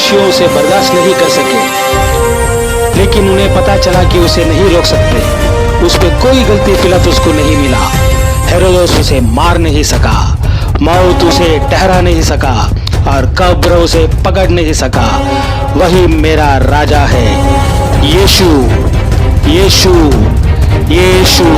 शिष्यों उसे बर्दाश्त नहीं कर सके, लेकिन उन्हें पता चला कि उसे नहीं रोक सकते। उस पर कोई गलती पिलातुस को नहीं मिला। हेरोदोस उसे मार नहीं सका, मौत उसे ठहरा नहीं सका और कब्र उसे पकड़ नहीं सका। वही मेरा राजा है, Yeshu, Yeshu, Yeshu.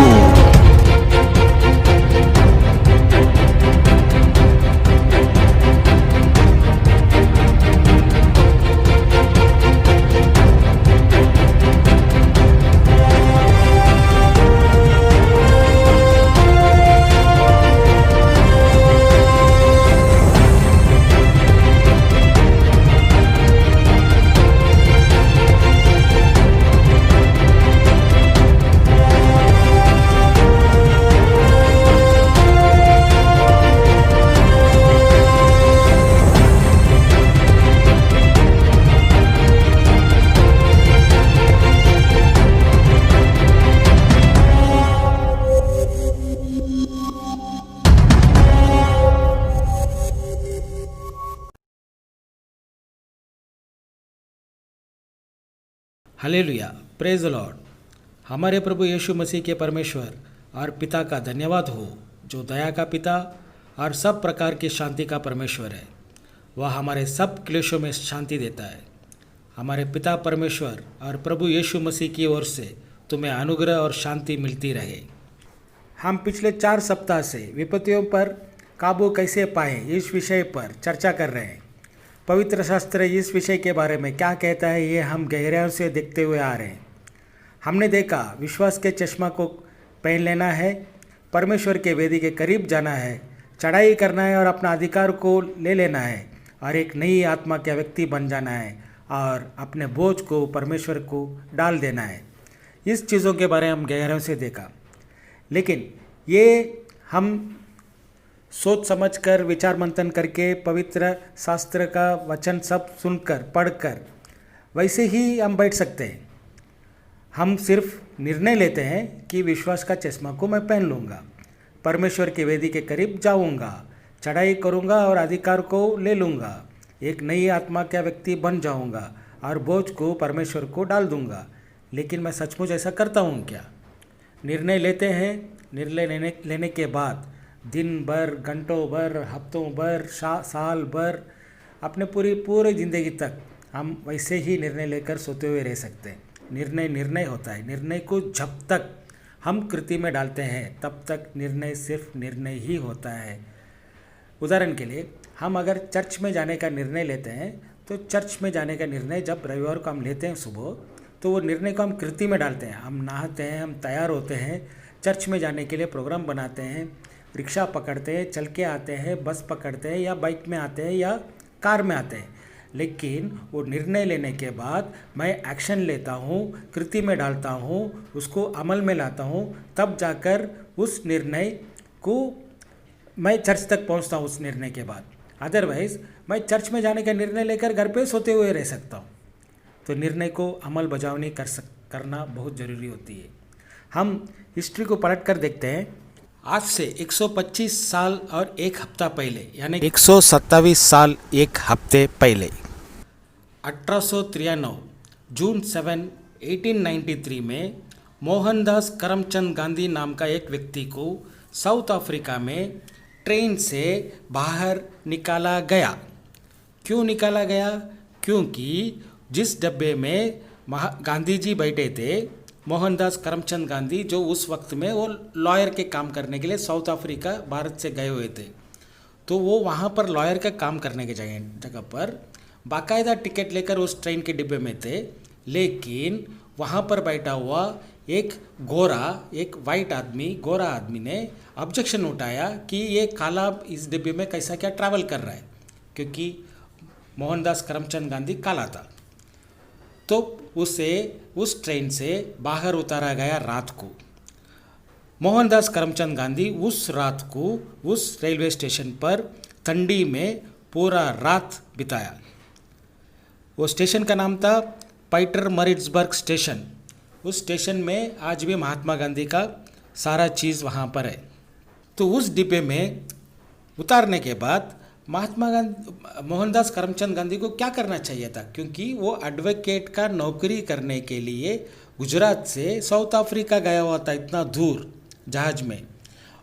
Hallelujah, praise the lord. हमारे प्रभु यीशु मसीह के परमेश्वर और पिता का धन्यवाद हो, जो दया का पिता और सब प्रकार की शांति का परमेश्वर है। वह हमारे सब क्लेशों में शांति देता है। हमारे पिता परमेश्वर और प्रभु यीशु मसीह की ओर से तुम्हें अनुग्रह और शांति मिलती रहे। हम पिछले 4 सप्ताह से विपत्तियों पर काबू कैसे पाएं इस विषय पर चर्चा कर रहे हैं। पवित्र शास्त्र इस विषय के बारे में क्या कहता है, ये हम गहराइयों से देखते हुए आ रहे हैं। हमने देखा विश्वास के चश्मा को पहन लेना है, परमेश्वर के वेदी के करीब जाना है, चढ़ाई करना है और अपना अधिकार को ले लेना है और एक नई आत्मा का व्यक्ति बन जाना है और अपने बोझ को परमेश्वर को डाल देना है। इस चीज़ों के बारे में हम गहराइयों से देखा, लेकिन ये हम सोच समझकर विचार मंथन करके पवित्र शास्त्र का वचन सब सुनकर पढ़कर वैसे ही हम बैठ सकते हैं। हम सिर्फ निर्णय लेते हैं कि विश्वास का चश्मा को मैं पहन लूँगा, परमेश्वर की वेदी के करीब जाऊँगा, चढ़ाई करूँगा और अधिकार को ले लूँगा, एक नई आत्मा का व्यक्ति बन जाऊँगा और बोझ को परमेश्वर को डाल दूँगा। लेकिन मैं सचमुच ऐसा करता हूँ क्या? निर्णय लेते हैं, निर्णय लेने के बाद दिन भर, घंटों भर, हफ्तों भर, साल भर, अपने पूरी ज़िंदगी तक हम वैसे ही निर्णय लेकर सोते हुए रह सकते हैं। निर्णय होता है। निर्णय को जब तक हम कृति में डालते हैं तब तक निर्णय सिर्फ निर्णय ही होता है। उदाहरण के लिए, हम अगर चर्च में जाने का निर्णय लेते हैं तो चर्च में जाने का निर्णय जब रविवार को हम लेते हैं सुबह, तो वो निर्णय को हम कृति में डालते हैं। हम नहाते हैं, हम तैयार होते हैं, चर्च में जाने के लिए प्रोग्राम बनाते हैं, रिक्शा पकड़ते हैं, चल के आते हैं, बस पकड़ते हैं या बाइक में आते हैं या कार में आते हैं। लेकिन वो निर्णय लेने के बाद मैं एक्शन लेता हूँ, कृति में डालता हूँ, उसको अमल में लाता हूँ, तब जाकर उस निर्णय को मैं चर्च तक पहुँचता हूँ। उस निर्णय के बाद अदरवाइज़ मैं चर्च में जाने का निर्णय लेकर घर पे सोते हुए रह सकता हूँ। तो निर्णय को अमल बजावनी करना बहुत ज़रूरी होती है। हम हिस्ट्री को पलट कर देखते हैं। आज से 125 साल और 1 हफ्ता पहले, यानी 127 साल 1 हफ्ते पहले, 1893 जून 7, 1893 में मोहनदास करमचंद गांधी नाम का एक व्यक्ति को साउथ अफ्रीका में ट्रेन से बाहर निकाला गया। क्यों निकाला गया? क्योंकि जिस डब्बे में गांधी जी बैठे थे, मोहनदास करमचंद गांधी, जो उस वक्त में वो लॉयर के काम करने के लिए साउथ अफ्रीका भारत से गए हुए थे, तो वो वहाँ पर लॉयर का काम करने की जगह पर बाकायदा टिकट लेकर उस ट्रेन के डिब्बे में थे। लेकिन वहाँ पर बैठा हुआ एक गोरा आदमी ने ऑब्जेक्शन उठाया कि ये काला इस डिब्बे में कैसा क्या ट्रैवल कर रहा है, क्योंकि मोहनदास करमचंद गांधी काला था। तो उसे उस ट्रेन से बाहर उतारा गया रात को। मोहनदास करमचंद गांधी उस रात को उस रेलवे स्टेशन पर ठंडी में पूरा रात बिताया। वो स्टेशन का नाम था पीटरमरिट्सबर्ग स्टेशन। उस स्टेशन में आज भी महात्मा गांधी का सारा चीज़ वहाँ पर है। तो उस डिब्बे में उतारने के बाद महात्मा गांधी मोहनदास करमचंद गांधी को क्या करना चाहिए था, क्योंकि वो एडवोकेट का नौकरी करने के लिए गुजरात से साउथ अफ्रीका गया हुआ था, इतना दूर जहाज में।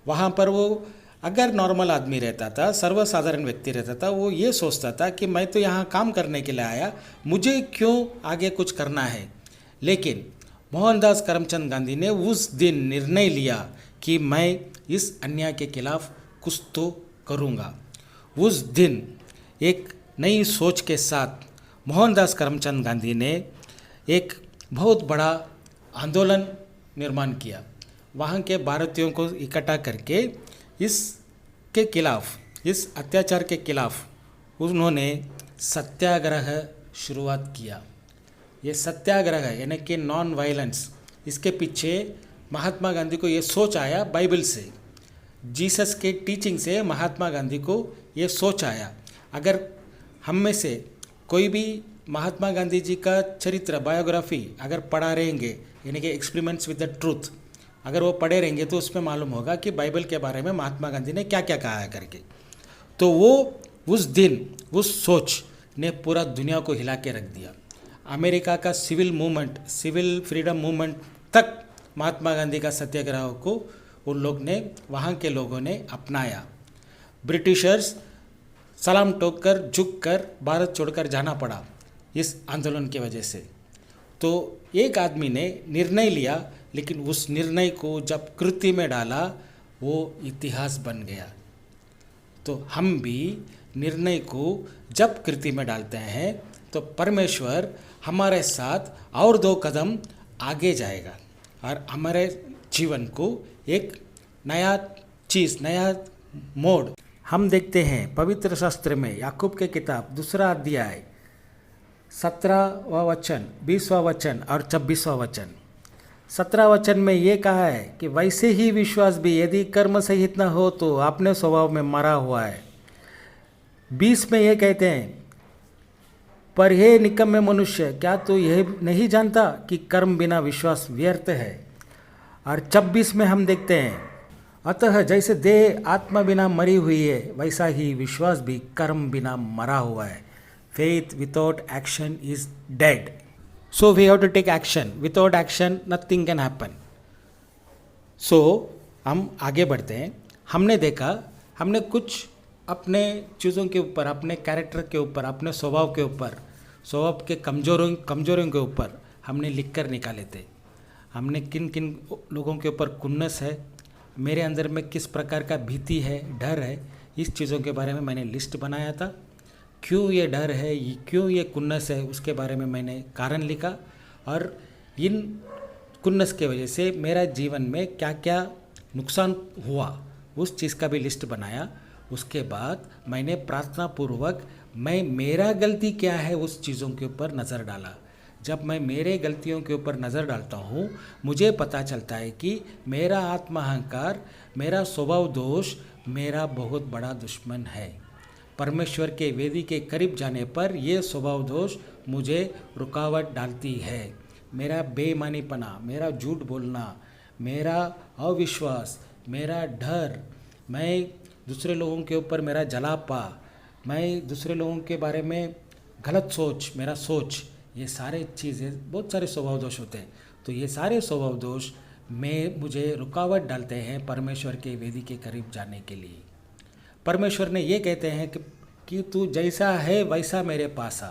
वहाँ पर वो अगर नॉर्मल आदमी रहता था, सर्वसाधारण व्यक्ति रहता था, वो ये सोचता था कि मैं तो यहाँ काम करने के लिए आया, मुझे क्यों आगे कुछ करना है। लेकिन मोहनदास करमचंद गांधी ने उस दिन निर्णय लिया कि मैं इस अन्याय के खिलाफ कुछ तो करूँगा। उस दिन एक नई सोच के साथ मोहनदास करमचंद गांधी ने एक बहुत बड़ा आंदोलन निर्माण किया। वहाँ के भारतीयों को इकट्ठा करके इसके खिलाफ, इस अत्याचार के खिलाफ उन्होंने सत्याग्रह शुरुआत किया। ये सत्याग्रह यानी कि नॉन वायलेंस, इसके पीछे महात्मा गांधी को ये सोच आया बाइबल से, जीसस के टीचिंग से महात्मा गांधी को ये सोच आया। अगर हम में से कोई भी महात्मा गांधी जी का चरित्र, बायोग्राफी अगर पढ़ा रहेंगे, यानी कि एक्सपेरिमेंट्स विद द ट्रूथ, अगर वो पढ़े रहेंगे तो उसमें मालूम होगा कि बाइबल के बारे में महात्मा गांधी ने क्या क्या कहा है करके। तो वो उस दिन उस सोच ने पूरा दुनिया को हिला के रख दिया। अमेरिका का civil movement, civil freedom movement तक महात्मा गांधी का सत्याग्रह को उन लोग ने, वहाँ के लोगों ने अपनाया। ब्रिटिशर्स सलाम ठोक कर, झुक कर भारत छोड़कर जाना पड़ा इस आंदोलन की वजह से। तो एक आदमी ने निर्णय लिया, लेकिन उस निर्णय को जब कृति में डाला वो इतिहास बन गया। तो हम भी निर्णय को जब कृति में डालते हैं तो परमेश्वर हमारे साथ और 2 कदम आगे जाएगा और हमारे जीवन को एक नया चीज़, नया मोड़ हम देखते हैं पवित्र शास्त्र में। याकूब के किताब 2 अध्याय 17वां वचन, 20वां वचन और 26वां वचन। 17 वचन में ये कहा है कि वैसे ही विश्वास भी यदि कर्म सहित न हो तो अपने स्वभाव में मरा हुआ है। 20 में ये कहते हैं, पर हे निकम्मे मनुष्य, क्या तू यह नहीं जानता कि कर्म बिना विश्वास व्यर्थ है। और 26 में हम देखते हैं, अतः जैसे देह आत्मा बिना मरी हुई है, वैसा ही विश्वास भी कर्म बिना मरा हुआ है। Faith without action is dead. So we have to take action. Without action, nothing can happen. So हम आगे बढ़ते हैं। हमने देखा, हमने कुछ अपने चीज़ों के ऊपर, अपने कैरेक्टर के ऊपर, अपने स्वभाव के ऊपर, स्वभाव के कमजोरियों के ऊपर हमने लिख कर निकाले थे। हमने किन किन लोगों के ऊपर कुन्नस है, मेरे अंदर में किस प्रकार का भीति है, डर है, इस चीज़ों के बारे में मैंने लिस्ट बनाया था। क्यों ये डर है, क्यों ये कुन्नस है, उसके बारे में मैंने कारण लिखा। और इन कुन्नस के वजह से मेरा जीवन में क्या क्या नुकसान हुआ, उस चीज़ का भी लिस्ट बनाया। उसके बाद मैंने प्रार्थना पूर्वक मेरा गलती क्या है उस चीज़ों के ऊपर नज़र डाला। जब मैं मेरे गलतियों के ऊपर नज़र डालता हूँ, मुझे पता चलता है कि मेरा आत्माहंकार, मेरा स्वभाव दोष मेरा बहुत बड़ा दुश्मन है। परमेश्वर के वेदी के करीब जाने पर यह स्वभाव दोष मुझे रुकावट डालती है। मेरा बेईमानीपना, मेरा झूठ बोलना, मेरा अविश्वास, मेरा डर, मैं दूसरे लोगों के ऊपर मेरा जलापा, मैं दूसरे लोगों के बारे में गलत सोच, मेरा सोच, ये सारे चीज़ें, बहुत सारे स्वभाव दोष होते हैं। तो ये सारे स्वभाव दोष मुझे रुकावट डालते हैं परमेश्वर के वेदी के करीब जाने के लिए। परमेश्वर ने ये कहते हैं कि तू जैसा है वैसा मेरे पास आ,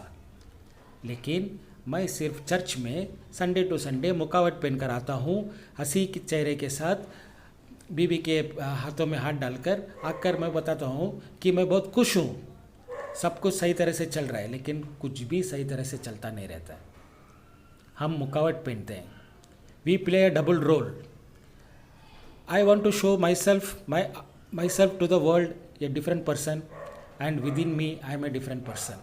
लेकिन मैं सिर्फ चर्च में संडे टू संडे मुकावट पहनकर आता हूँ, हंसी के चेहरे के साथ, बीबी के हाथों में हाथ डालकर आकर मैं बताता हूँ कि मैं बहुत खुश हूँ, सब कुछ सही तरह से चल रहा है, लेकिन कुछ भी सही तरह से चलता नहीं रहता है। हम मुकावट पहनते हैं। We play a double role. I want to show myself to the world a different person and within me I am a different person।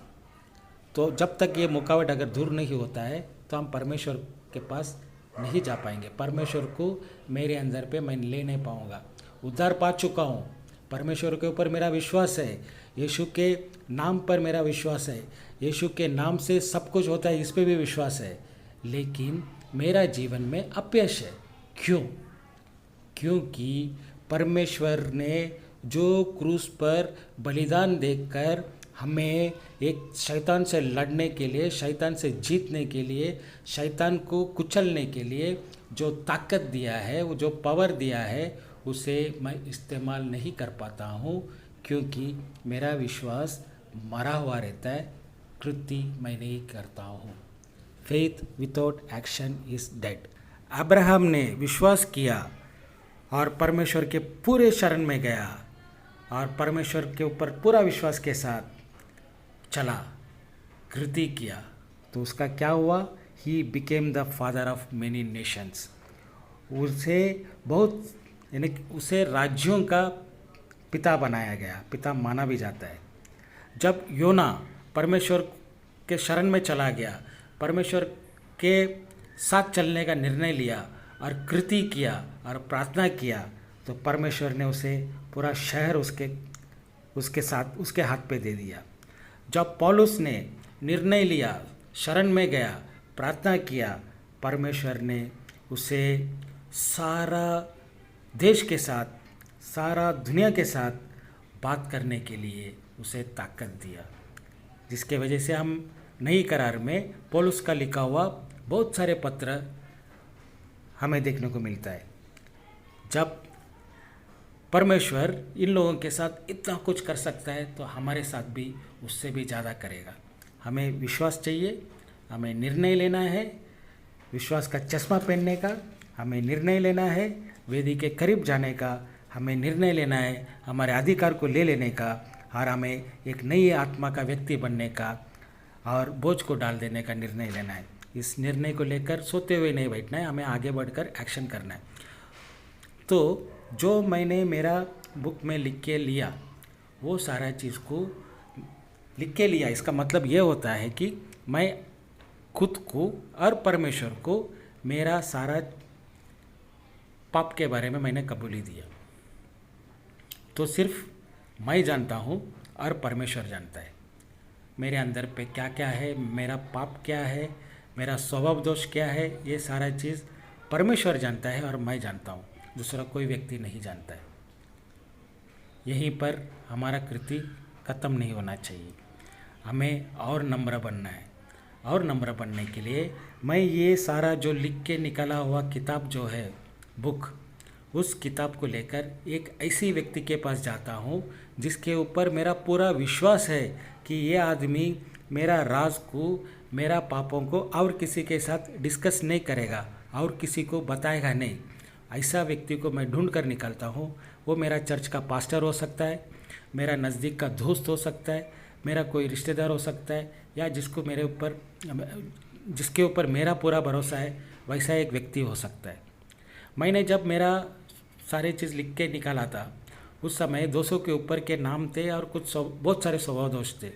तो जब तक ये मुकावट अगर दूर नहीं होता है तो हम परमेश्वर के पास नहीं जा पाएंगे। परमेश्वर को मेरे अंदर पे मैं ले नहीं पाऊँगा। उद्धार पा चुका हूँ, परमेश्वर के ऊपर मेरा विश्वास है, यीशु के नाम पर मेरा विश्वास है, यीशु के नाम से सब कुछ होता है, इस पर भी विश्वास है, लेकिन मेरा जीवन में अपयश है। क्यों? क्योंकि परमेश्वर ने जो क्रूस पर बलिदान देकर हमें एक शैतान से लड़ने के लिए, शैतान से जीतने के लिए, शैतान को कुचलने के लिए जो ताकत दिया है, वो जो पावर दिया है, उसे मैं इस्तेमाल नहीं कर पाता हूँ, क्योंकि मेरा विश्वास मरा हुआ रहता है, कृति मैं नहीं करता हूँ। Faith without action is dead. Abraham ने विश्वास किया और परमेश्वर के पूरे शरण में गया और परमेश्वर के ऊपर पूरा विश्वास के साथ चला, कृति किया, तो उसका क्या हुआ? He became the father of many Nations. उसे बहुत, यानी उसे राज्यों का पिता बनाया गया, पिता माना भी जाता है। जब योना परमेश्वर के शरण में चला गया, परमेश्वर के साथ चलने का निर्णय लिया और कृति किया और प्रार्थना किया, तो परमेश्वर ने उसे पूरा शहर उसके साथ, उसके हाथ पे दे दिया। जब पौलुस ने निर्णय लिया, शरण में गया, प्रार्थना किया, परमेश्वर ने उसे सारा देश के साथ, सारा दुनिया के साथ बात करने के लिए उसे ताकत दिया, जिसके वजह से हम नई करार में पौलुस का लिखा हुआ बहुत सारे पत्र हमें देखने को मिलता है। जब परमेश्वर इन लोगों के साथ इतना कुछ कर सकता है, तो हमारे साथ भी उससे भी ज़्यादा करेगा। हमें विश्वास चाहिए, हमें निर्णय लेना है, विश्वास का चश्मा पहनने का हमें निर्णय लेना है, वेदी के करीब जाने का हमें निर्णय लेना है, हमारे अधिकार को ले लेने का, और हमें एक नई आत्मा का व्यक्ति बनने का और बोझ को डाल देने का निर्णय लेना है। इस निर्णय को लेकर सोते हुए नहीं बैठना है, हमें आगे बढ़कर एक्शन करना है। तो जो मैंने मेरा बुक में लिख के लिया, वो सारा चीज़ को लिख के लिया, इसका मतलब ये होता है कि मैं खुद को और परमेश्वर को मेरा सारा पाप के बारे में मैंने कबूली दिया। तो सिर्फ मैं जानता हूँ और परमेश्वर जानता है मेरे अंदर पे क्या क्या है, मेरा पाप क्या है, मेरा स्वभाव दोष क्या है, ये सारा चीज़ परमेश्वर जानता है और मैं जानता हूँ, दूसरा कोई व्यक्ति नहीं जानता है। यहीं पर हमारा कृति ख़त्म नहीं होना चाहिए, हमें और नम्र बनना है। और नम्र बनने के लिए मैं ये सारा जो लिख के निकाला हुआ किताब जो है, बुक, उस किताब को लेकर एक ऐसी व्यक्ति के पास जाता हूँ जिसके ऊपर मेरा पूरा विश्वास है कि ये आदमी मेरा राज को, मेरा पापों को और किसी के साथ डिस्कस नहीं करेगा और किसी को बताएगा नहीं। ऐसा व्यक्ति को मैं ढूंढ कर निकालता हूँ। वो मेरा चर्च का पास्टर हो सकता है, मेरा नज़दीक का दोस्त हो सकता है, मेरा कोई रिश्तेदार हो सकता है, या जिसके ऊपर मेरा पूरा भरोसा है, वैसा एक व्यक्ति हो सकता है। मैंने जब मेरा सारी चीज़ लिख के निकाला था, उस समय 200 के ऊपर के नाम थे और बहुत सारे स्वभाव दोष थे।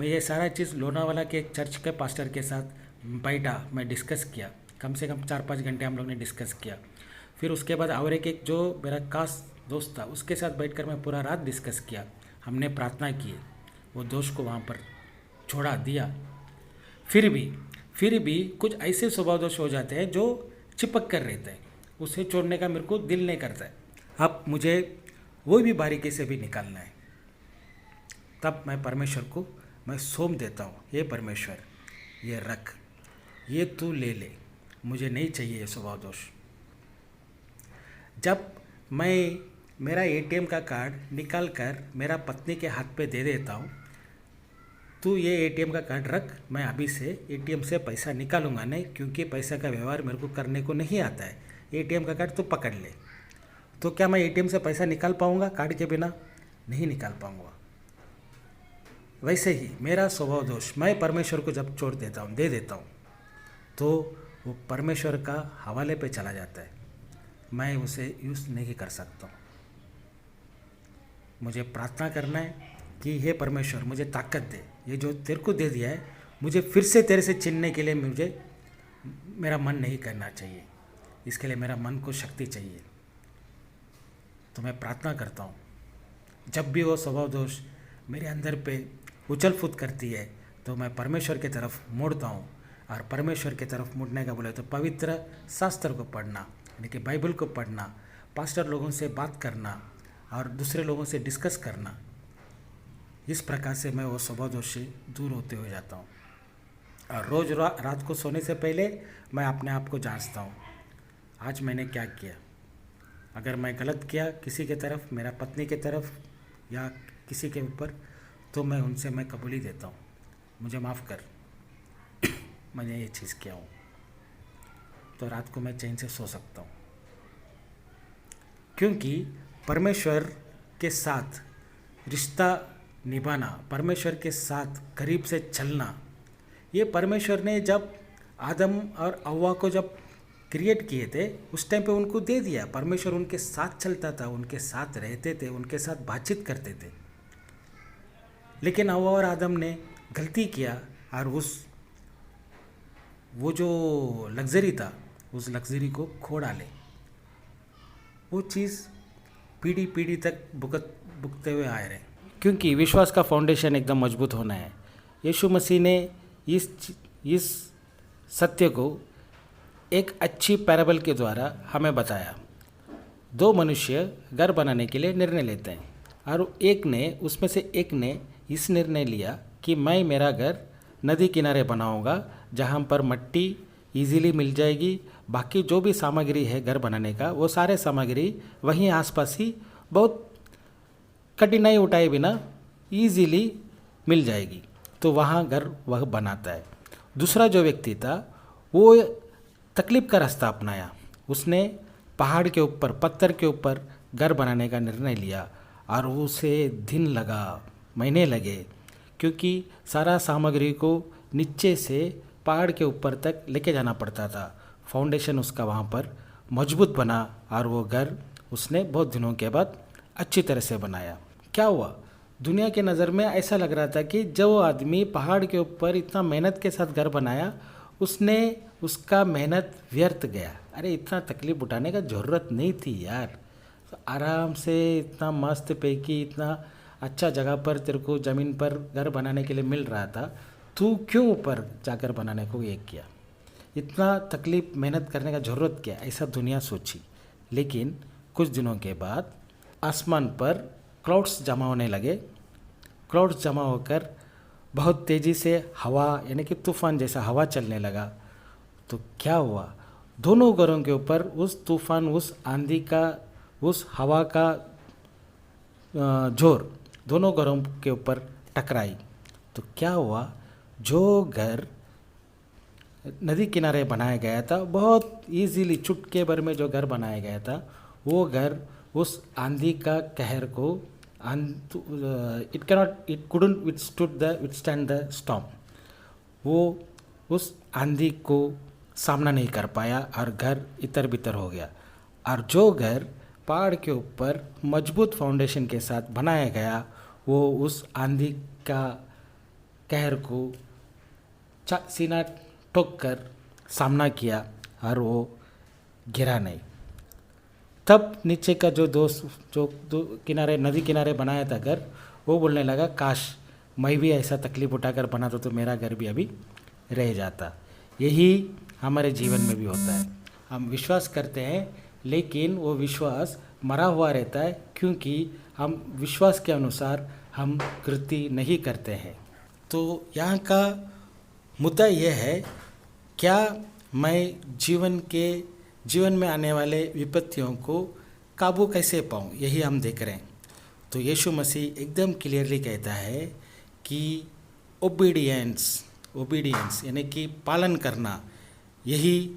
मैं ये सारा चीज़ लोनावाला के एक चर्च के पास्टर के साथ बैठा, मैं डिस्कस किया, कम से कम 4-5 घंटे हम लोग ने डिस्कस किया। फिर उसके बाद और एक जो मेरा खास दोस्त था, उसके साथ बैठकर मैं पूरा रात डिस्कस किया। हमने प्रार्थना की, वो दोष को वहाँ पर छोड़ा दिया। फिर भी कुछ ऐसे स्वभाव दोष हो जाते हैं जो चिपक कर रहते हैं, उसे छोड़ने का मेरे को दिल नहीं करता है। अब मुझे वो भी बारीकी से भी निकालना है। तब मैं परमेश्वर को मैं सौंप देता हूँ, ये परमेश्वर, ये रख, ये तू ले ले, मुझे नहीं चाहिए ये स्वभाव दोष। जब मैं मेरा एटीएम का कार्ड निकाल कर मेरा पत्नी के हाथ पे दे देता हूँ, तू ये एटीएम का कार्ड रख, मैं अभी से एटीएम से पैसा निकालूंगा नहीं, क्योंकि पैसा का व्यवहार मेरे को करने को नहीं आता है। एटीएम का कार्ड तू पकड़ ले। तो क्या मैं एटीएम से पैसा निकाल पाऊंगा कार्ड के बिना? नहीं निकाल पाऊंगा। वैसे ही मेरा स्वभाव दोष मैं परमेश्वर को जब छोड़ देता हूँ, दे देता हूँ, तो वो परमेश्वर का हवाले पे चला जाता है, मैं उसे यूज़ नहीं कर सकता हूँ। मुझे प्रार्थना करना है कि हे परमेश्वर, मुझे ताकत दे, ये जो तेरे को दे दिया है मुझे फिर से तेरे से छीनने के लिए मेरा मन नहीं करना चाहिए, इसके लिए मेरा मन को शक्ति चाहिए। तो मैं प्रार्थना करता हूँ, जब भी वो स्वभाव दोष मेरे अंदर पे उछल फूट करती है, तो मैं परमेश्वर की तरफ मुड़ता हूँ। और परमेश्वर की तरफ मुड़ने का बोले तो पवित्र शास्त्र को पढ़ना, यानी कि बाइबल को पढ़ना, पास्टर लोगों से बात करना, और दूसरे लोगों से डिस्कस करना, इस प्रकार से मैं वो स्वभाव दोष से दूर होते हुए जाता हूँ। और रोज़ रात को सोने से पहले मैं अपने आप को जांचता हूँ, आज मैंने क्या किया। अगर मैं गलत किया किसी के तरफ, मेरा पत्नी के तरफ या किसी के ऊपर, तो मैं उनसे मैं कबूली देता हूँ, मुझे माफ़ कर, मैंने ये चीज़ किया हूँ, तो रात को मैं चैन से सो सकता हूँ। क्योंकि परमेश्वर के साथ रिश्ता निभाना, परमेश्वर के साथ करीब से चलना, ये परमेश्वर ने जब आदम और हव्वा को जब क्रिएट किए थे उस टाइम पे उनको दे दिया। परमेश्वर उनके साथ चलता था, उनके साथ रहते थे, उनके साथ बातचीत करते थे। लेकिन हव्वा और आदम ने गलती किया और वो जो लग्जरी था उस लग्जरी को खो डाले। वो चीज़ पीढ़ी पीढ़ी तक भुगतते हुए आए रहे। क्योंकि विश्वास का फाउंडेशन एकदम मजबूत होना है। यीशु मसीह ने इस सत्य को एक अच्छी पैराबल के द्वारा हमें बताया। दो मनुष्य घर बनाने के लिए निर्णय लेते हैं और उसमें से एक ने इस निर्णय लिया कि मैं मेरा घर नदी किनारे बनाऊंगा, जहां पर मिट्टी इजीली मिल जाएगी। बाकी जो भी सामग्री है घर बनाने का, वो सारे सामग्री वहीं आसपास ही बहुत कठिनाई उठाए बिना इजीली मिल जाएगी, तो वहाँ घर वह बनाता है। दूसरा जो व्यक्ति था वो तकलीफ का रास्ता अपनाया। उसने पहाड़ के ऊपर, पत्थर के ऊपर घर बनाने का निर्णय लिया और उसे दिन लगा, महीने लगे, क्योंकि सारा सामग्री को नीचे से पहाड़ के ऊपर तक लेके जाना पड़ता था। फाउंडेशन उसका वहाँ पर मजबूत बना और वो घर उसने बहुत दिनों के बाद अच्छी तरह से बनाया। क्या हुआ, दुनिया के नज़र में ऐसा लग रहा था कि जो आदमी पहाड़ के ऊपर इतना मेहनत के साथ घर बनाया, उसका मेहनत व्यर्थ गया। अरे इतना तकलीफ उठाने का ज़रूरत नहीं थी यार, तो आराम से इतना मस्त पैकी, इतना अच्छा जगह पर तेरे को ज़मीन पर घर बनाने के लिए मिल रहा था, तू क्यों ऊपर जाकर बनाने को ये किया? इतना तकलीफ मेहनत करने का ज़रूरत क्या, ऐसा दुनिया सोची। लेकिन कुछ दिनों के बाद आसमान पर क्लाउड्स जमा होने लगे। क्लाउड्स जमा होकर बहुत तेज़ी से हवा, यानी कि तूफ़ान जैसा हवा चलने लगा। तो क्या हुआ, दोनों घरों के ऊपर उस तूफ़ान, उस आंधी का, उस हवा का जोर दोनों घरों के ऊपर टकराई। तो क्या हुआ, जो घर नदी किनारे बनाया गया था, बहुत इजीली चुटके भर में जो घर बनाया गया था, वो घर उस आंधी का कहर को it couldn't withstand the storm. वो उस आंधी को सामना नहीं कर पाया और घर इतर बितर हो गया। और जो घर पहाड़ के ऊपर मजबूत फाउंडेशन के साथ बनाया गया, वो उस आंधी का कहर को सीना ठोक कर सामना किया और वो गिरा नहीं। तब नीचे का जो किनारे, नदी किनारे बनाया था घर, वो बोलने लगा, काश मैं भी ऐसा तकलीफ उठाकर बनाता तो मेरा घर भी अभी रह जाता। यही हमारे जीवन में भी होता है। हम विश्वास करते हैं, लेकिन वो विश्वास मरा हुआ रहता है, क्योंकि हम विश्वास के अनुसार हम कृति नहीं करते हैं। तो यहाँ का मुद्दा यह है, क्या मैं जीवन में आने वाले विपत्तियों को काबू कैसे पाऊँ, यही हम देख रहे हैं। तो यीशु मसीह एकदम क्लियरली कहता है कि ओबीडियंस यानी कि पालन करना, यही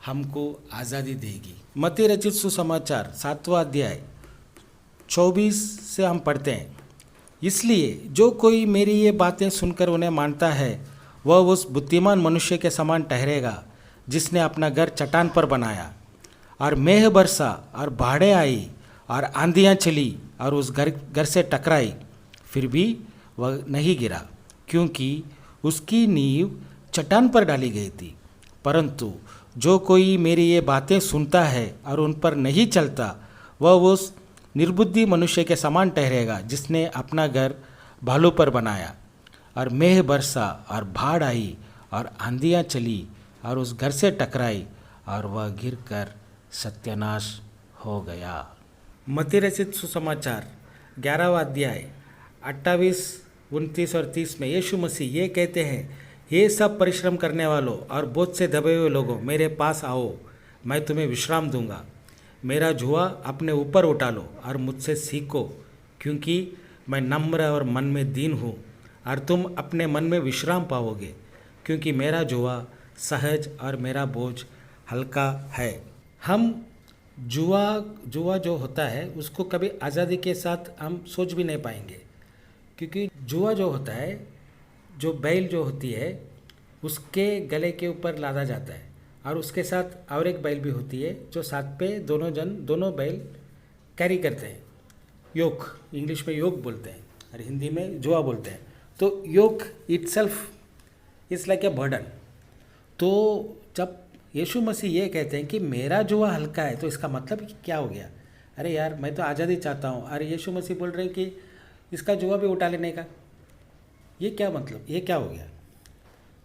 हमको आज़ादी देगी। मत्ती रचित सुसमाचार 7वां अध्याय 24 से हम पढ़ते हैं, इसलिए जो कोई मेरी ये बातें सुनकर उन्हें मानता है, वह उस बुद्धिमान मनुष्य के समान ठहरेगा जिसने अपना घर चट्टान पर बनाया। और मेघ बरसा और बाढ़ें आई और आंधियाँ चली और उस घर से टकराई, फिर भी वह नहीं गिरा, क्योंकि उसकी नींव चट्टान पर डाली गई थी। परंतु जो कोई मेरी ये बातें सुनता है और उन पर नहीं चलता, वह उस निर्बुद्धि मनुष्य के समान ठहरेगा जिसने अपना घर भालू पर बनाया। और मेघ बरसा और बाढ़ आई और आंधियाँ चली और उस घर से टकराई और वह गिरकर सत्यानाश हो गया। मती रचित सुसमाचार 11वां अध्याय 28, 29 और 30 में यीशु मसीह ये कहते हैं, हे सब परिश्रम करने वालों और बोझ से दबे हुए लोगों, मेरे पास आओ, मैं तुम्हें विश्राम दूंगा। मेरा जुआ अपने ऊपर उठा लो और मुझसे सीखो, क्योंकि मैं नम्र और मन में दीन हूँ, और तुम अपने मन में विश्राम पाओगे, क्योंकि मेरा जुआ सहज और मेरा बोझ हल्का है। हम जुआ जो होता है उसको कभी आज़ादी के साथ हम सोच भी नहीं पाएंगे, क्योंकि जुआ जो होता है, जो बैल जो होती है उसके गले के ऊपर लादा जाता है, और उसके साथ और एक बैल भी होती है जो साथ पे दोनों बैल कैरी करते हैं। योक, इंग्लिश में योक बोलते हैं और हिंदी में जुआ बोलते हैं। तो yoke itself is like a burden. तो जब यीशु मसीह ये कहते हैं कि मेरा जुआ हल्का है, तो इसका मतलब क्या हो गया? अरे यार, मैं तो आज़ादी चाहता हूँ, और यीशु मसीह बोल रहे हैं कि इसका जुआ भी उठा लेने का। ये क्या मतलब, ये क्या हो गया?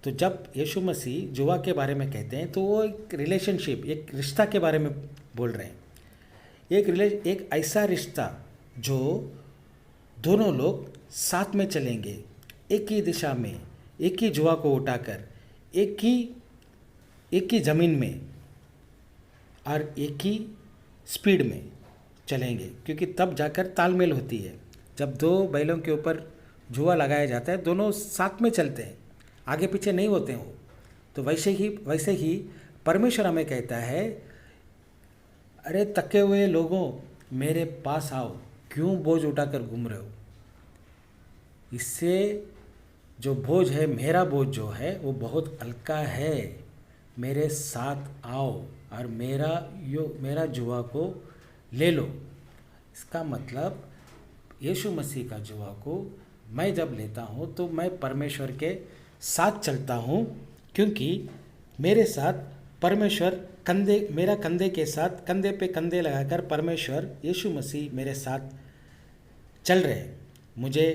तो जब यीशु मसीह जुआ के बारे में कहते हैं तो वो एक रिलेशनशिप, एक रिश्ता के बारे में बोल रहे हैं। एक ऐसा रिश्ता जो दोनों लोग साथ में चलेंगे, एक ही दिशा में, एक ही जुआ को उठाकर, एक ही ज़मीन में और एक ही स्पीड में चलेंगे, क्योंकि तब जाकर तालमेल होती है। जब दो बैलों के ऊपर जुआ लगाया जाता है, दोनों साथ में चलते हैं, आगे पीछे नहीं होते हैं वो। तो वैसे ही परमेश्वर हमें कहता है, अरे थके हुए लोगों, मेरे पास आओ, क्यों बोझ उठाकर घूम रहे हो? इससे जो बोझ है, मेरा बोझ जो है वो बहुत हल्का है। मेरे साथ आओ और मेरा जुआ को ले लो। इसका मतलब यीशु मसीह का जुआ को मैं जब लेता हूँ तो मैं परमेश्वर के साथ चलता हूँ, क्योंकि मेरे साथ परमेश्वर मेरा कंधे के साथ कंधे पे कंधे लगाकर परमेश्वर यीशु मसीह मेरे साथ चल रहे हैं, मुझे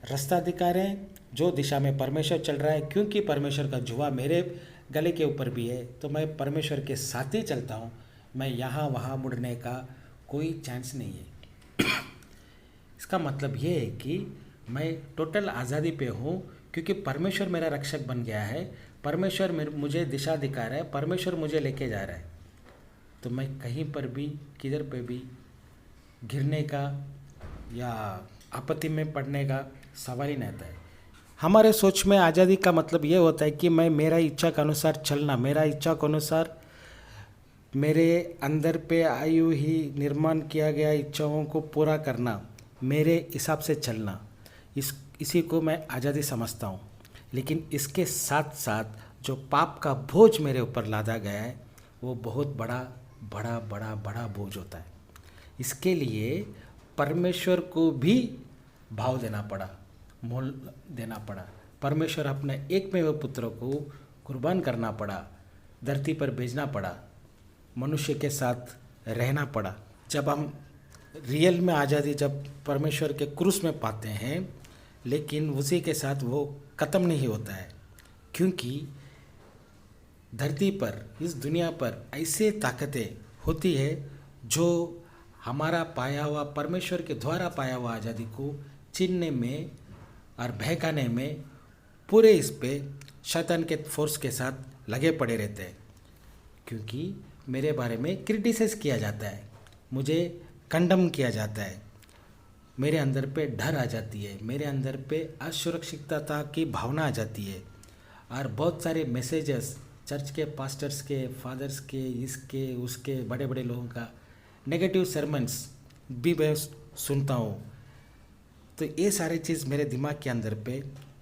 रास्ता दिखा रहे हैं जो दिशा में परमेश्वर चल रहा है। क्योंकि परमेश्वर का जुआ मेरे गले के ऊपर भी है, तो मैं परमेश्वर के साथ ही चलता हूँ। मैं यहाँ वहाँ मुड़ने का कोई चांस नहीं है। इसका मतलब ये है कि मैं टोटल आज़ादी पे हूँ, क्योंकि परमेश्वर मेरा रक्षक बन गया है। परमेश्वर मुझे दिशा दिखा रहा है, परमेश्वर मुझे लेके जा रहा है। तो मैं कहीं पर भी, किधर पे भी गिरने का या आपत्ति में पड़ने का सवाल ही नहीं आता है। हमारे सोच में आज़ादी का मतलब ये होता है कि मैं मेरा इच्छा के अनुसार चलना, मेरा इच्छा के अनुसार मेरे अंदर पे आयु ही निर्माण किया गया इच्छाओं को पूरा करना, मेरे हिसाब से चलना, इसी को मैं आज़ादी समझता हूँ। लेकिन इसके साथ साथ जो पाप का बोझ मेरे ऊपर लादा गया है, वो बहुत बड़ा बोझ होता है। इसके लिए परमेश्वर को भी भाव देना पड़ा, मोल देना पड़ा। परमेश्वर अपने एकमेव पुत्र को कुर्बान करना पड़ा, धरती पर भेजना पड़ा, मनुष्य के साथ रहना पड़ा। जब हम रियल में आज़ादी जब परमेश्वर के क्रूस में पाते हैं, लेकिन उसी के साथ वो ख़त्म नहीं होता है, क्योंकि धरती पर, इस दुनिया पर ऐसे ताकतें होती है जो हमारा पाया हुआ, परमेश्वर के द्वारा पाया हुआ आज़ादी को छीनने में और बहकाने में पूरे इस पे शैतान के फोर्स के साथ लगे पड़े रहते हैं। क्योंकि मेरे बारे में क्रिटिसाइज किया जाता है, मुझे कंडम किया जाता है, मेरे अंदर पे डर आ जाती है, मेरे अंदर पे असुरक्षितता की भावना आ जाती है, और बहुत सारे मैसेजेस चर्च के पास्टर्स के, फादर्स के, इसके उसके, बड़े बड़े लोगों का नेगेटिव सरमन्स भी मैं सुनता हूँ। तो ये सारी चीज़ मेरे दिमाग के अंदर पे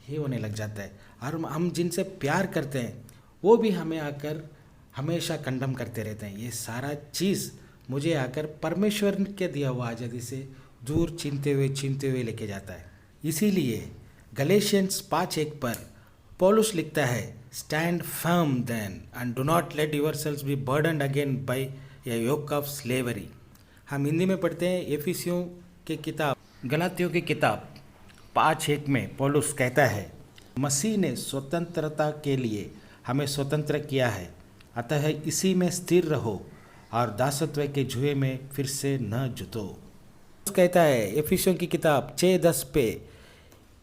ही होने लग जाता है, और हम जिनसे प्यार करते हैं वो भी हमें आकर हमेशा कंडम करते रहते हैं। ये सारा चीज़ मुझे आकर परमेश्वर के दिया हुआ आज़ादी से दूर छीनते हुए लेके जाता है। इसीलिए गलेशियंस 5:1 पर पौलुस लिखता है, stand firm then and do not let yourselves be burdened again by a yoke of slavery. हम हिंदी में पढ़ते हैं, एफिसियों की किताब, गलातियों की किताब 5:1 में पौलुस कहता है, मसीह ने स्वतंत्रता के लिए हमें स्वतंत्र किया है, अतः इसी में स्थिर रहो और दासत्व के जुए में फिर से न जुतो। कहता है एफिसियों की किताब 6:10 पे,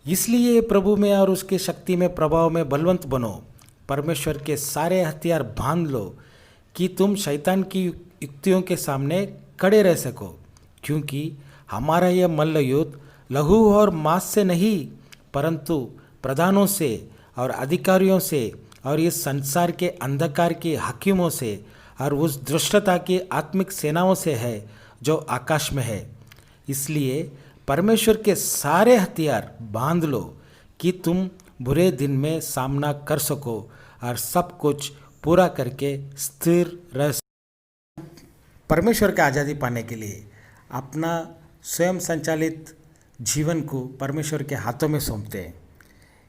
इसलिए प्रभु में और उसकी शक्ति में प्रभाव में बलवंत बनो, परमेश्वर के सारे हथियार बांध लो कि तुम शैतान की युक्तियों के सामने खड़े रह सको, क्योंकि हमारा यह मल्ल युद्ध लहू और मांस से नहीं परंतु प्रधानों से और अधिकारियों से और इस संसार के अंधकार के हाकिमों से और उस दुष्टता की आत्मिक सेनाओं से है जो आकाश में है। इसलिए परमेश्वर के सारे हथियार बांध लो कि तुम बुरे दिन में सामना कर सको और सब कुछ पूरा करके स्थिर रह सको। परमेश्वर की आज़ादी पाने के लिए अपना स्वयं संचालित जीवन को परमेश्वर के हाथों में सौंपते हैं।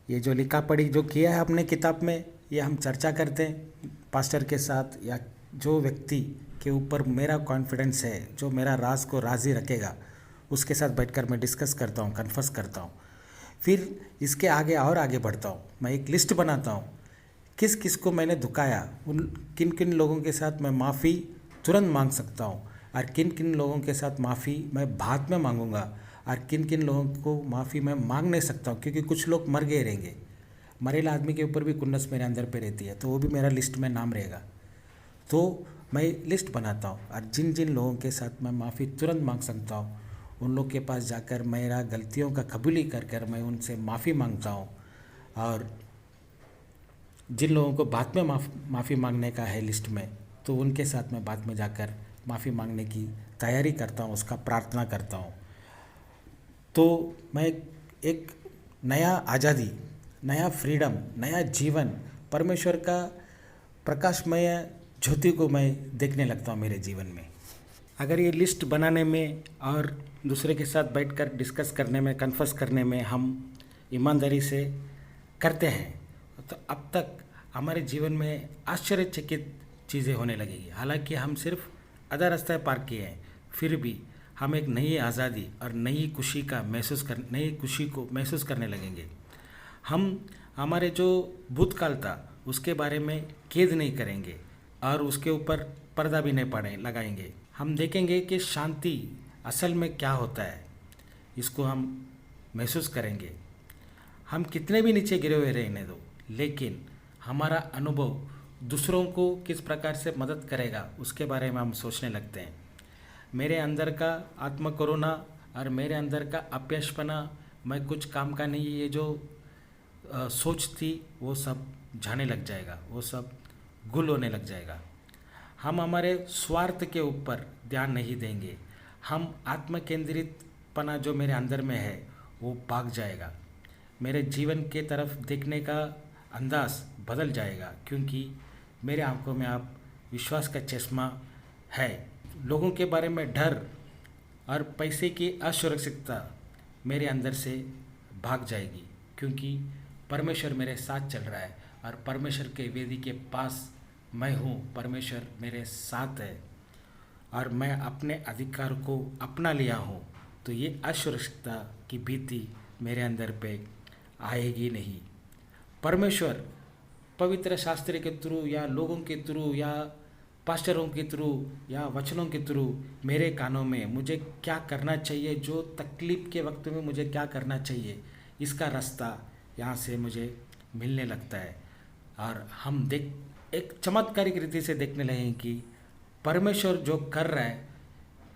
ये जो लिखा पढ़ी जो किया है अपने किताब में, ये हम चर्चा करते हैं पास्टर के साथ, या जो व्यक्ति के ऊपर मेरा कॉन्फिडेंस है, जो मेरा राज को राजी रखेगा, उसके साथ बैठकर मैं डिस्कस करता हूँ, कन्फर्स करता हूँ। फिर इसके आगे और आगे बढ़ता हूँ, मैं एक लिस्ट बनाता हूँ किस किस को मैंने दुखाया, उन किन किन लोगों के साथ मैं माफ़ी तुरंत मांग सकता हूँ और किन किन लोगों के साथ माफ़ी मैं बाद में मांगूंगा और किन किन लोगों को माफ़ी मैं मांग नहीं सकता हूँ, क्योंकि कुछ लोग मर गए रहेंगे। मरेला आदमी के ऊपर भी कुन्नस मेरे अंदर पे रहती है, तो वो भी मेरा लिस्ट में नाम रहेगा। तो मैं लिस्ट बनाता हूँ और जिन जिन लोगों के साथ मैं माफ़ी तुरंत मांग सकता हूँ, उन लोग के पास जाकर मेरा गलतियों का कबूली कर मैं उनसे माफ़ी मांगता हूँ। और जिन लोगों को बाद में माफ़ी मांगने का है लिस्ट में, तो उनके साथ मैं बाद में जाकर माफ़ी मांगने की तैयारी करता हूँ, उसका प्रार्थना करता हूँ। तो मैं एक नया आज़ादी, नया फ्रीडम, नया जीवन, परमेश्वर का प्रकाशमय ज्योति को मैं देखने लगता हूँ मेरे जीवन में। अगर ये लिस्ट बनाने में और दूसरे के साथ बैठकर डिस्कस करने में, कन्फर्स करने में हम ईमानदारी से करते हैं, तो अब तक हमारे जीवन में आश्चर्यचकित चीज़ें होने लगेगी। हालांकि हम सिर्फ आधा रास्ता पार किए हैं, फिर भी हम एक नई आज़ादी और नई खुशी को महसूस करने लगेंगे। हम हमारे जो भूतकाल था उसके बारे में खेद नहीं करेंगे और उसके ऊपर पर्दा भी नहीं लगाएंगे। हम देखेंगे कि शांति असल में क्या होता है, इसको हम महसूस करेंगे। हम कितने भी नीचे गिरे हुए रहने दो, लेकिन हमारा अनुभव दूसरों को किस प्रकार से मदद करेगा उसके बारे में हम सोचने लगते हैं। मेरे अंदर का आत्म करुणा और मेरे अंदर का अपयशपना, मैं कुछ काम का नहीं, ये जो सोच थी वो सब जाने लग जाएगा, वो सब गुल होने लग जाएगा। हम हमारे स्वार्थ के ऊपर ध्यान नहीं देंगे, हम आत्म केंद्रितपना जो मेरे अंदर में है वो भाग जाएगा। मेरे जीवन के तरफ देखने का अंदाज बदल जाएगा, क्योंकि मेरे आंखों में आप विश्वास का चश्मा है। लोगों के बारे में डर और पैसे की असुरक्षितता मेरे अंदर से भाग जाएगी, क्योंकि परमेश्वर मेरे साथ चल रहा है और परमेश्वर के वेदी के पास मैं हूँ, परमेश्वर मेरे साथ है और मैं अपने अधिकार को अपना लिया हूँ। तो ये असुरक्षितता की भीति मेरे अंदर पे आएगी नहीं। परमेश्वर पवित्र शास्त्र के थ्रू या लोगों के थ्रू या पास्टरों के थ्रू या वचनों के थ्रू मेरे कानों में मुझे क्या करना चाहिए, जो तकलीफ़ के वक्त में मुझे क्या करना चाहिए, इसका रास्ता यहाँ से मुझे मिलने लगता है। और हम एक चमत्कारिक रीति से देखने लगे कि परमेश्वर जो कर रहा है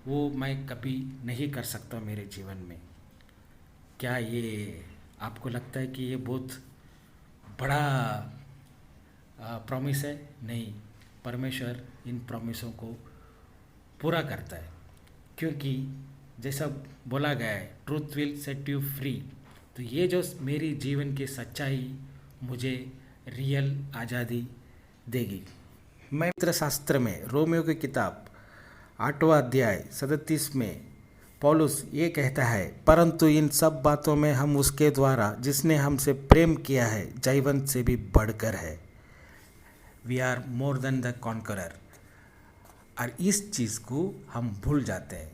वो मैं कभी नहीं कर सकता मेरे जीवन में। क्या ये आपको लगता है कि ये बहुत बड़ा प्रॉमिस है? नहीं, परमेश्वर इन प्रॉमिसों को पूरा करता है, क्योंकि जैसा बोला गया है, truth will set you free. तो ये जो मेरी जीवन की सच्चाई मुझे रियल आज़ादी देगी। मैं पवित्र शास्त्र में रोमियो की किताब 8वां अध्याय 37 में पौलुस ये कहता है, परंतु इन सब बातों में हम उसके द्वारा जिसने हमसे प्रेम किया है जयवंत से भी बढ़कर है। We are more than the conqueror. और इस चीज़ को हम भूल जाते हैं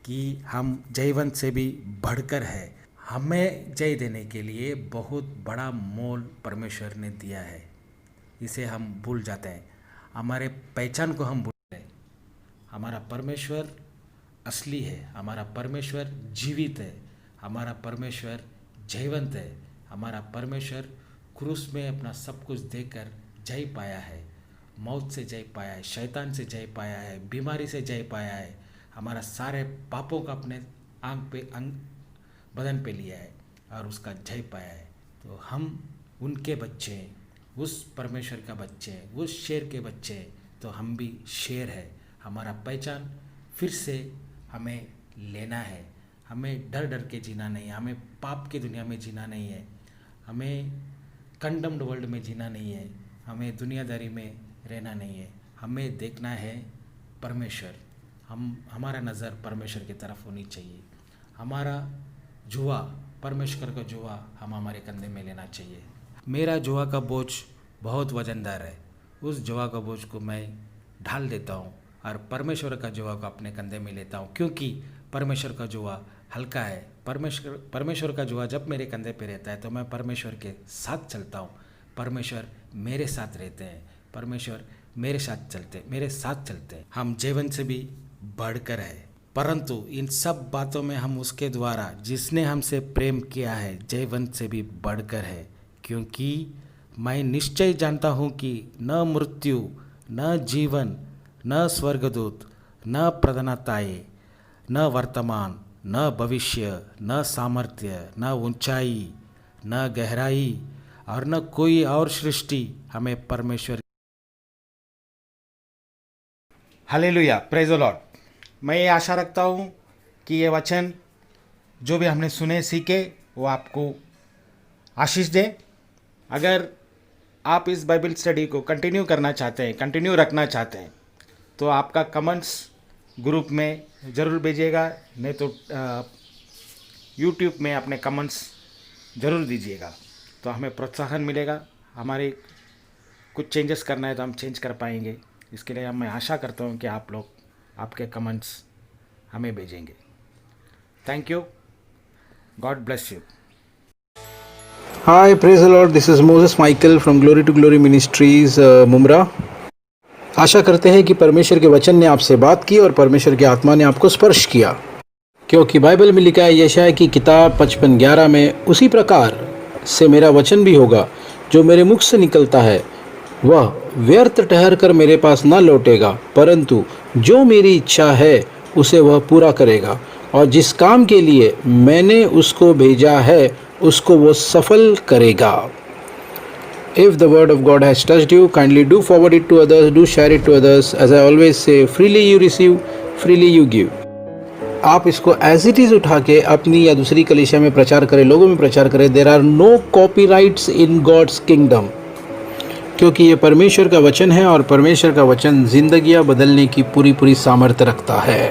कि हम जयवंत से भी बढ़कर है। हमें जय देने के लिए बहुत बड़ा मोल परमेश्वर ने दिया है, इसे हम भूल जाते हैं। हमारे पहचान को हम भूल गए, हमारा परमेश्वर असली है, हमारा परमेश्वर जीवित है, हमारा परमेश्वर जयवंत है, हमारा परमेश्वर क्रूस में अपना सब कुछ देकर जय पाया है, मौत से जय पाया है, शैतान से जय पाया है, बीमारी से जय पाया है, हमारा सारे पापों का अपने अंग बदन पे लिया है और उसका जय पाया है। तो हम उनके बच्चे हैं, उस परमेश्वर का बच्चे हैं, उस शेर के बच्चे हैं, तो हम भी शेर है। हमारा पहचान फिर से हमें लेना है, हमें डर डर के जीना नहीं है, हमें पाप की दुनिया में जीना नहीं है, हमें कंडम्ड वर्ल्ड में जीना नहीं है, हमें दुनियादारी में रहना नहीं है, हमें देखना है परमेश्वर। हमारा नज़र परमेश्वर की तरफ होनी चाहिए। हमारा जुआ, परमेश्वर का जुआ हम हमारे कंधे में लेना चाहिए। मेरा जुआ का बोझ बहुत वजनदार है, उस जुआ का बोझ को मैं ढाल देता हूँ और परमेश्वर का जुआ को अपने कंधे में लेता हूँ, क्योंकि परमेश्वर का जुआ हल्का है। परमेश्वर का जुआ जब मेरे कंधे पे रहता है तो मैं परमेश्वर के साथ चलता हूँ, परमेश्वर मेरे साथ रहते हैं, परमेश्वर मेरे साथ चलते हैं। हम जीवन से भी बढ़कर है, परंतु इन सब बातों में हम उसके द्वारा जिसने हमसे प्रेम किया है जयवंत से भी बढ़कर है, क्योंकि मैं निश्चय जानता हूँ कि न मृत्यु, न जीवन, न स्वर्गदूत, न प्रधानताएं, न वर्तमान, न भविष्य, न सामर्थ्य, न ऊंचाई, न गहराई और न कोई और सृष्टि हमें परमेश्वर। Hallelujah, praise the Lord. मैं ये आशा रखता हूँ कि ये वचन जो भी हमने सुने सीखे वो आपको आशीष दे। अगर आप इस बाइबल स्टडी को कंटिन्यू करना चाहते हैं, कंटिन्यू रखना चाहते हैं, तो आपका कमेंट्स ग्रुप में ज़रूर भेजिएगा, नहीं तो यूट्यूब में अपने कमेंट्स ज़रूर दीजिएगा, तो हमें प्रोत्साहन मिलेगा। हमारे कुछ चेंजेस करना है तो हम चेंज कर पाएंगे। इसके लिए मैं आशा करता हूँ कि आप लोग आपके कमेंट्स हमें भेजेंगे। Thank you, God bless you. Hi, praise the Lord. This is Moses Michael from Glory to Glory Ministries, Mumbra. आशा करते हैं कि परमेश्वर के वचन ने आपसे बात की और परमेश्वर की आत्मा ने आपको स्पर्श किया, क्योंकि बाइबल में लिखा है यशायाह की किताब 55:11 में, उसी प्रकार से मेरा वचन भी होगा जो मेरे मुख से निकलता है, वह व्यर्थ ठहर कर मेरे पास न लौटेगा, परंतु जो मेरी इच्छा है उसे वह पूरा करेगा, और जिस काम के लिए मैंने उसको भेजा है उसको वो सफल करेगा। If the word of God has touched you, kindly do forward it to others, do share it to others. As I always say, freely you receive, freely you give. आप इसको एज इट इज़ उठा के अपनी या दूसरी कलीसिया में प्रचार करें, लोगों में प्रचार करें। There are no copyrights in God's kingdom, क्योंकि ये परमेश्वर का वचन है और परमेश्वर का वचन जिंदगियां बदलने की पूरी सामर्थ्य रखता है।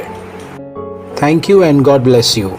Thank you and God bless you.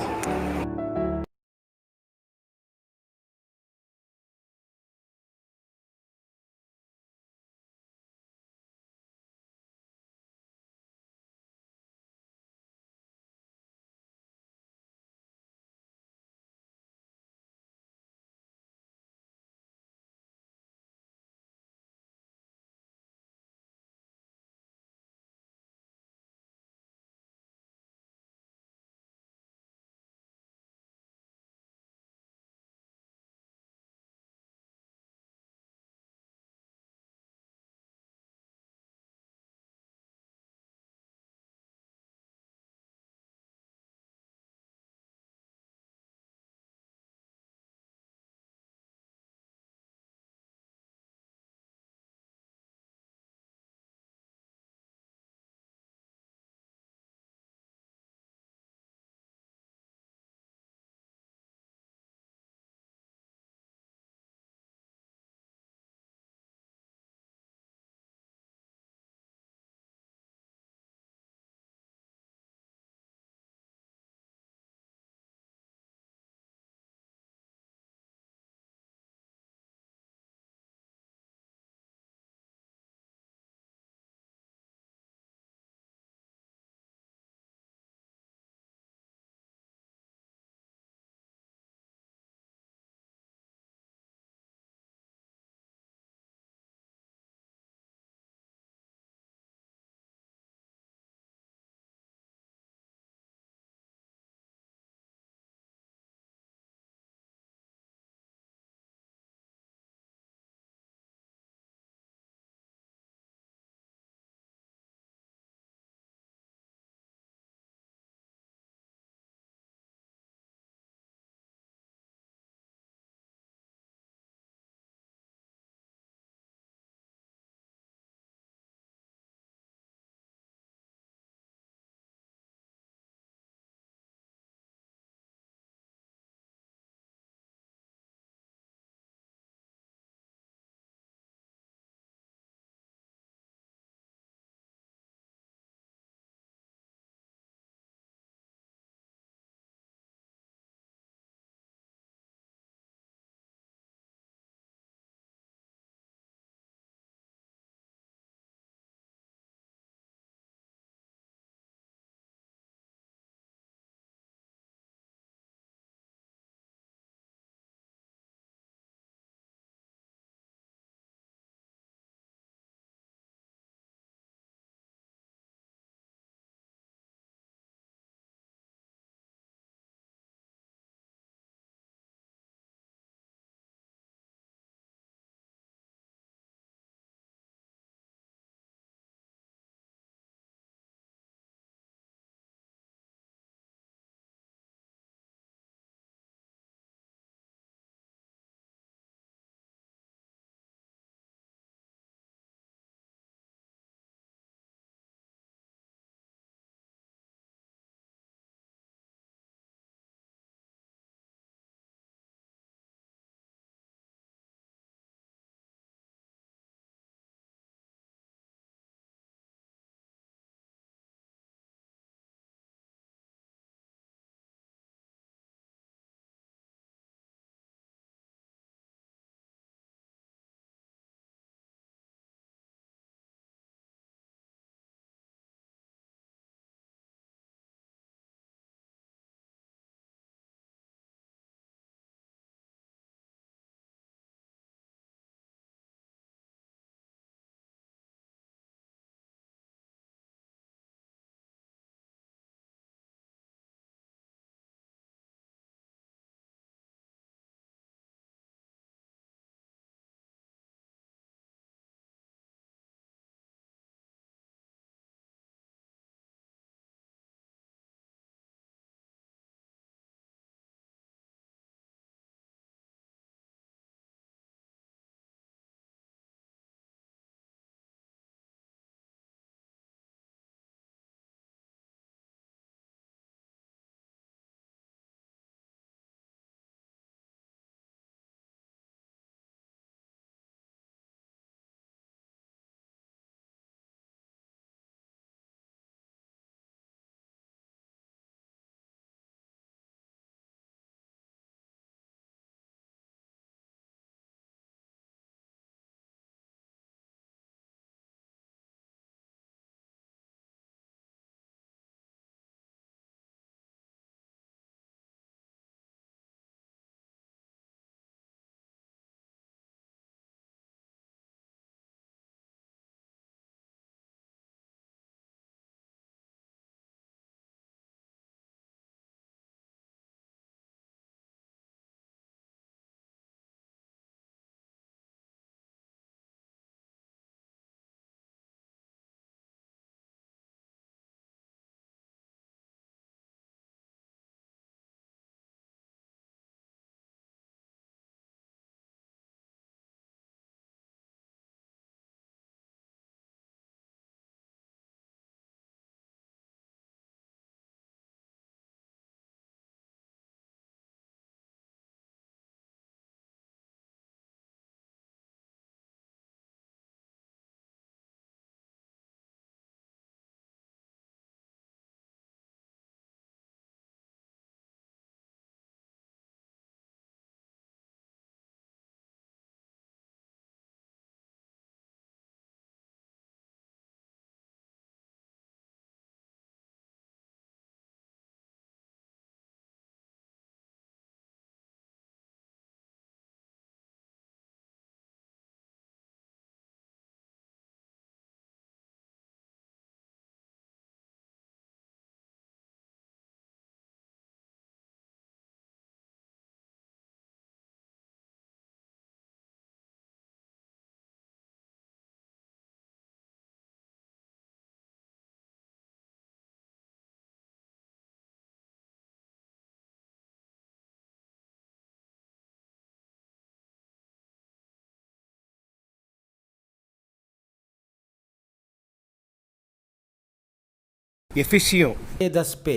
एफिसियों 10 पे,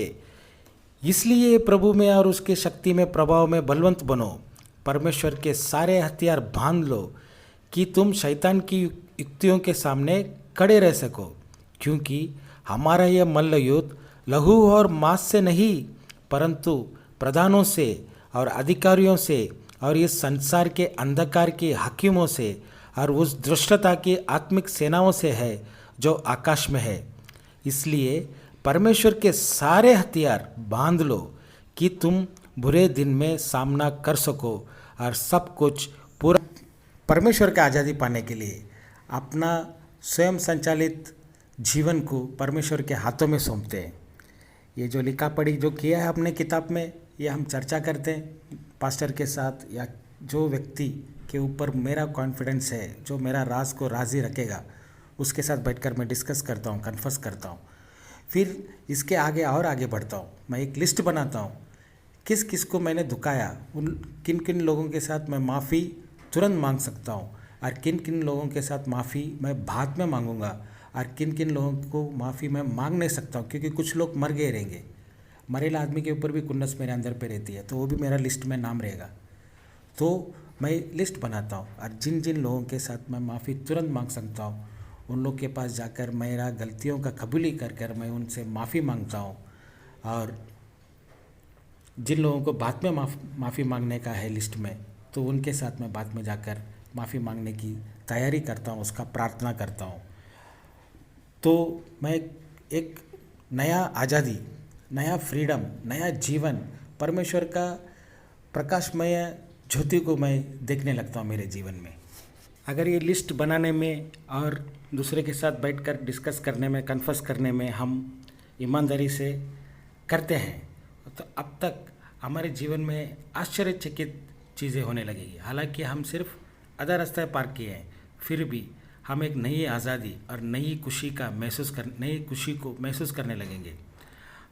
इसलिए प्रभु में और उसके शक्ति में प्रभाव में बलवंत बनो, परमेश्वर के सारे हथियार बांध लो कि तुम शैतान की युक्तियों के सामने खड़े रह सको, क्योंकि हमारा यह मल्ल युद्ध लहू और मांस से नहीं परंतु प्रधानों से और अधिकारियों से और इस संसार के अंधकार के हाकिमों से और उस दुष्टता की आत्मिक सेनाओं से है जो आकाश में है। इसलिए परमेश्वर के सारे हथियार बांध लो कि तुम बुरे दिन में सामना कर सको और सब कुछ पूरा परमेश्वर की आज़ादी पाने के लिए अपना स्वयं संचालित जीवन को परमेश्वर के हाथों में सौंपते हैं। ये जो लिखा पढ़ी जो किया है अपने किताब में, ये हम चर्चा करते हैं पास्टर के साथ, या जो व्यक्ति के ऊपर मेरा कॉन्फिडेंस है, जो मेरा राज को राजी रखेगा, उसके साथ बैठकर मैं डिस्कस करता हूँ, कन्फर्स करता हूँ। फिर इसके आगे और आगे बढ़ता हूँ, मैं एक लिस्ट बनाता हूँ किस किस को मैंने दुखाया, उन किन किन लोगों के साथ मैं माफ़ी तुरंत मांग सकता हूँ और किन किन लोगों के साथ माफ़ी मैं बाद में मांगूंगा और किन किन लोगों को माफ़ी मैं मांग नहीं सकता हूँ, क्योंकि कुछ लोग मर गए रहेंगे। मरेला आदमी के ऊपर भी कुन्नस मेरे अंदर पे रहती है, तो वो भी मेरा लिस्ट में नाम रहेगा। तो मैं लिस्ट बनाता हूँ और जिन जिन लोगों के साथ मैं माफ़ी तुरंत मांग सकता हूँ, उन लोग के पास जाकर मेरा गलतियों का कबूली कर मैं उनसे माफ़ी मांगता हूँ। और जिन लोगों को बाद में माफ़ी मांगने का है लिस्ट में, तो उनके साथ मैं बाद में जाकर माफ़ी मांगने की तैयारी करता हूँ, उसका प्रार्थना करता हूँ। तो मैं एक नया आज़ादी, नया फ्रीडम, नया जीवन, परमेश्वर का प्रकाशमय ज्योति को मैं देखने लगता हूँ मेरे जीवन में। अगर ये लिस्ट बनाने में और दूसरे के साथ बैठकर डिस्कस करने में, कन्फर्स करने में हम ईमानदारी से करते हैं, तो अब तक हमारे जीवन में आश्चर्यचकित चीज़ें होने लगेगी। हालांकि हम सिर्फ आधा रास्ता पार किए हैं, फिर भी हम एक नई आज़ादी और नई खुशी को महसूस करने लगेंगे।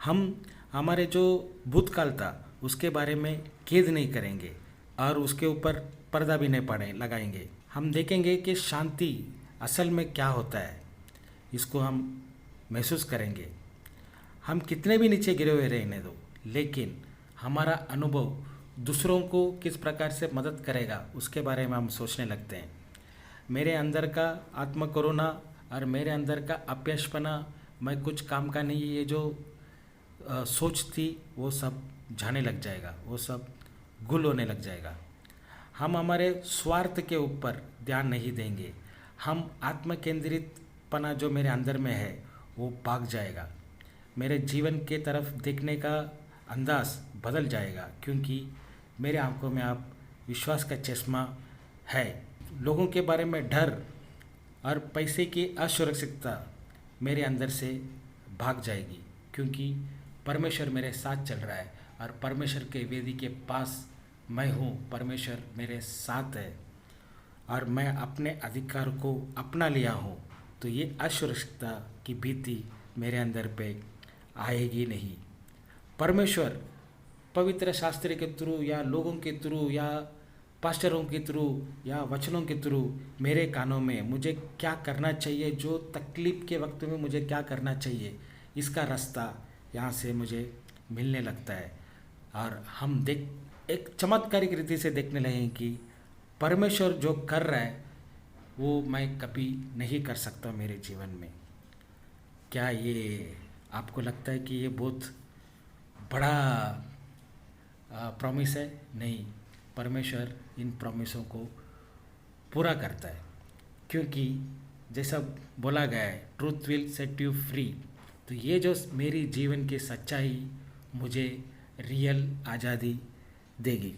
हम हमारे जो भूतकाल था उसके बारे में खेद नहीं करेंगे और उसके ऊपर पर्दा भी नहीं लगाएंगे। हम देखेंगे कि शांति असल में क्या होता है, इसको हम महसूस करेंगे। हम कितने भी नीचे गिरे हुए रहने दो, लेकिन हमारा अनुभव दूसरों को किस प्रकार से मदद करेगा उसके बारे में हम सोचने लगते हैं। मेरे अंदर का आत्म करुणा और मेरे अंदर का अपयशपना, मैं कुछ काम का नहीं, ये जो सोच थी वो सब जाने लग जाएगा, वो सब गुल होने लग जाएगा। हम हमारे स्वार्थ के ऊपर ध्यान नहीं देंगे, हम आत्म केंद्रितपना जो मेरे अंदर में है वो भाग जाएगा। मेरे जीवन के तरफ देखने का अंदाज बदल जाएगा, क्योंकि मेरे आंखों में आप विश्वास का चश्मा है। लोगों के बारे में डर और पैसे की असुरक्षितता मेरे अंदर से भाग जाएगी, क्योंकि परमेश्वर मेरे साथ चल रहा है और परमेश्वर के वेदी के पास मैं हूँ, परमेश्वर मेरे साथ है और मैं अपने अधिकार को अपना लिया हूँ। तो ये असुरक्षितता की भीति मेरे अंदर पे आएगी नहीं। परमेश्वर पवित्र शास्त्र के थ्रू या लोगों के थ्रू या पास्टरों के थ्रू या वचनों के थ्रू मेरे कानों में मुझे क्या करना चाहिए, जो तकलीफ़ के वक्त में मुझे क्या करना चाहिए, इसका रास्ता यहाँ से मुझे मिलने लगता है। और हम एक चमत्कारिक रीति से देखने लगे कि परमेश्वर जो कर रहा है वो मैं कभी नहीं कर सकता मेरे जीवन में। क्या ये आपको लगता है कि ये बहुत बड़ा प्रॉमिस है? नहीं, परमेश्वर इन प्रॉमिसों को पूरा करता है, क्योंकि जैसा बोला गया है, truth will set you free. तो ये जो मेरी जीवन की सच्चाई मुझे रियल आज़ादी देगी।